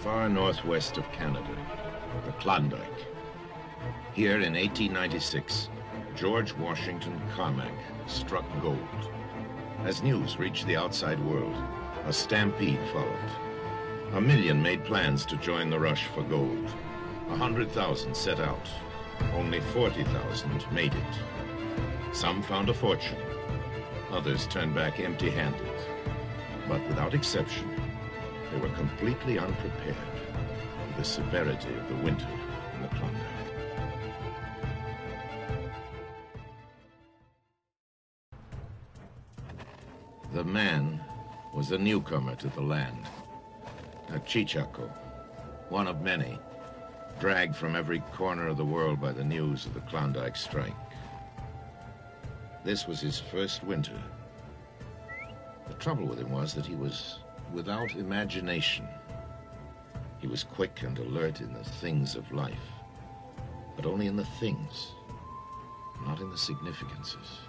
far northwest of Canada, the Klondike. Here in 1896, George Washington Carmack struck gold. As news reached the outside world, a stampede followed. 1 million made plans to join the rush for gold. 100,000 set out. Only 40,000 made it. Some found a fortune. Others turned back empty-handed. But without exception, they were completely unprepared for the severity of the winter in the Klondike. The man was a newcomer to the land, a Chichaco, one of many, dragged from every corner of the world by the news of the Klondike strike. This was his first winter. The trouble with him was that he was without imagination. He was quick and alert in the things of life, but only in the things, not in the significances.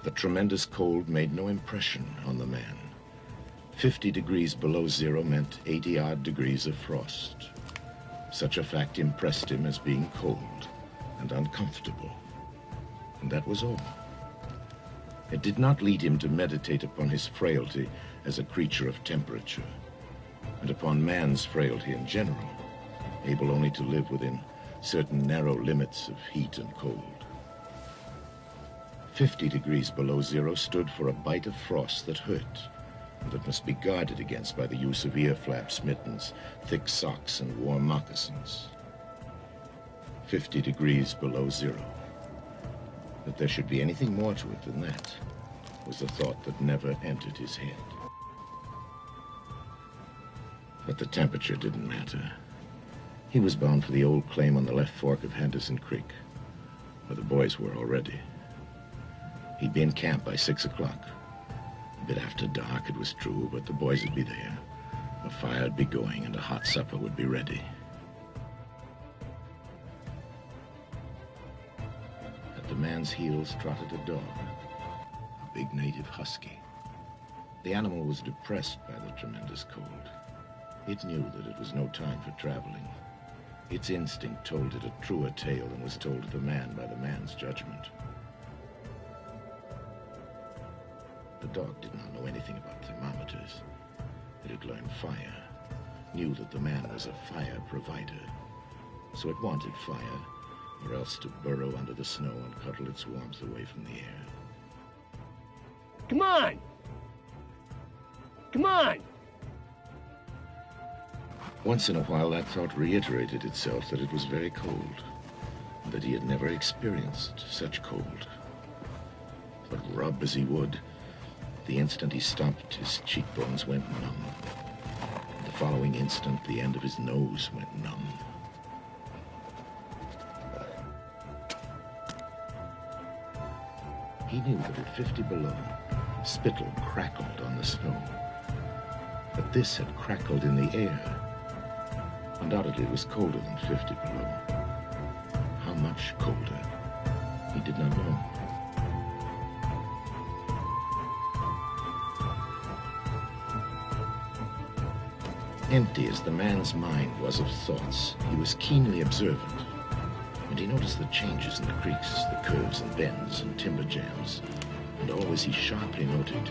The tremendous cold made no impression on the man. 50 degrees below zero meant 80-odd degrees of frost. Such a fact impressed him as being cold and uncomfortable, and that was all. It did not lead him to meditate upon his frailty as a creature of temperature, and upon man's frailty in general, able only to live within certain narrow limits of heat and cold. 50 degrees below zero stood for a bite of frost that hurt, and that must be guarded against by the use of ear-flaps, mittens, thick socks, and warm moccasins. 50 degrees below zero. That there should be anything more to it than that was a thought that never entered his head. But the temperature didn't matter. He was bound for the old claim on the left fork of Henderson Creek, where the boys were already. He'd be in camp by 6 o'clock. A bit after dark, it was true, but the boys would be there. A fire'd be going, and a hot supper would be ready. At the man's heels trotted a dog, a big native husky. The animal was depressed by the tremendous cold. It knew that it was no time for traveling. Its instinct told it a truer tale than was told to the man by the man's judgment. The dog did not know anything about thermometers. It had learned fire, knew that the man was a fire provider. So it wanted fire, or else to burrow under the snow and cuddle its warmth away from the air. Come on! Come on! Once in a while, that thought reiterated itself that it was very cold, and that he had never experienced such cold. But rub as he would, the instant he stopped, his cheekbones went numb. The following instant, the end of his nose went numb. He knew that at 50 below, spittle crackled on the snow. But this had crackled in the air. Undoubtedly, it was colder than 50 below. How much colder? He did not know. Empty as the man's mind was of thoughts, he was keenly observant, and he noticed the changes in the creeks, the curves and bends and timber jams, and always he sharply noted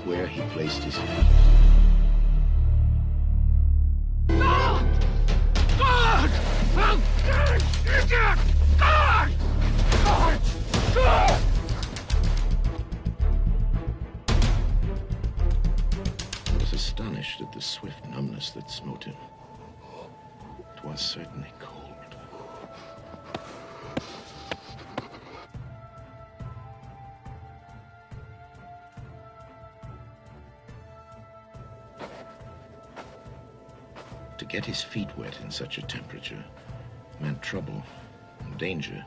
where he placed his feet. Astonished at the swift numbness that smote him. It was certainly cold. To get his feet wet in such a temperature meant trouble and danger.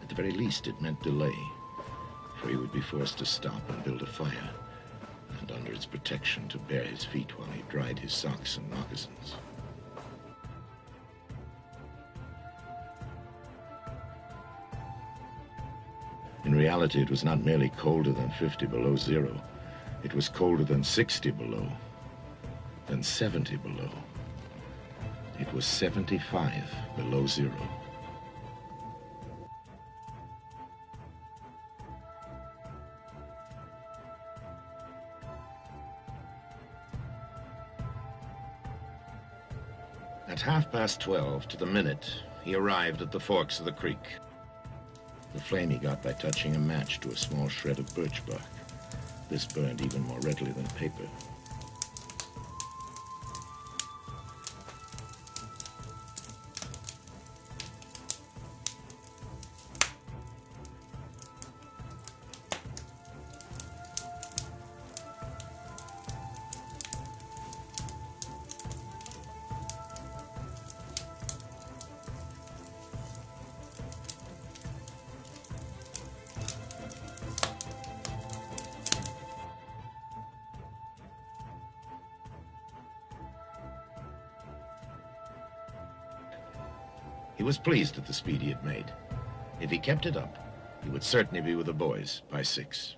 At the very least, it meant delay, for he would be forced to stop and build a fire, and under its protection to bare his feet while he dried his socks and moccasins. In reality, it was not merely colder than 50 below zero. It was colder than 60 below, than 70 below, was 75 below zero. At 12:30 to the minute, he arrived at the forks of the creek. The flame he got by touching a match to a small shred of birch bark. This burned even more readily than paper. He was pleased at the speed he had made. If he kept it up, he would certainly be with the boys by 6.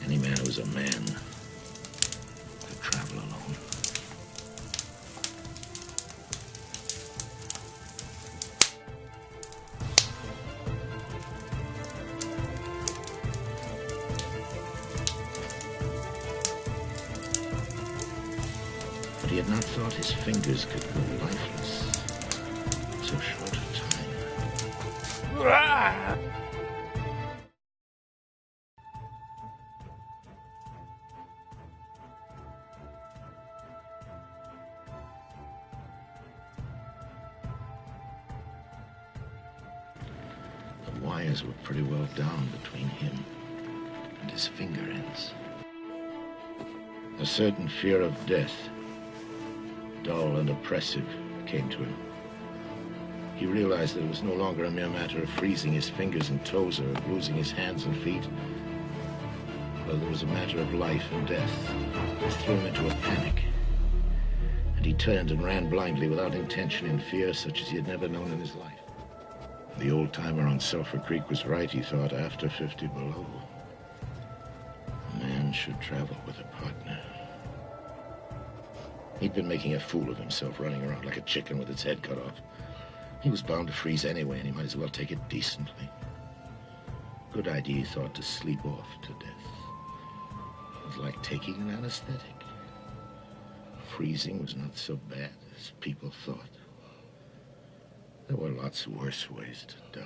Any man who's a man could travel alone. But he had not thought his fingers could go lifeless in so short a time. The wires were pretty well down between him and his finger ends. A certain fear of death, dull and oppressive, came to him. He realized that it was no longer a mere matter of freezing his fingers and toes or of losing his hands and feet, but it was a matter of life and death. This threw him into a panic, and he turned and ran blindly without intention in fear such as he had never known in his life. The old-timer on Sulphur Creek was right, he thought, after 50 below. A man should travel with a partner. He'd been making a fool of himself, running around like a chicken with its head cut off. He was bound to freeze anyway, and he might as well take it decently. Good idea, he thought, to sleep off to death. It was like taking an anesthetic. Freezing was not so bad as people thought. There were lots worse ways to die.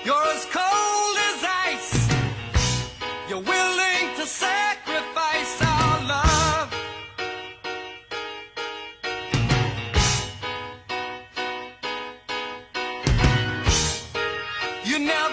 You're as cold as ice. You're willing to sacrifice our love. You know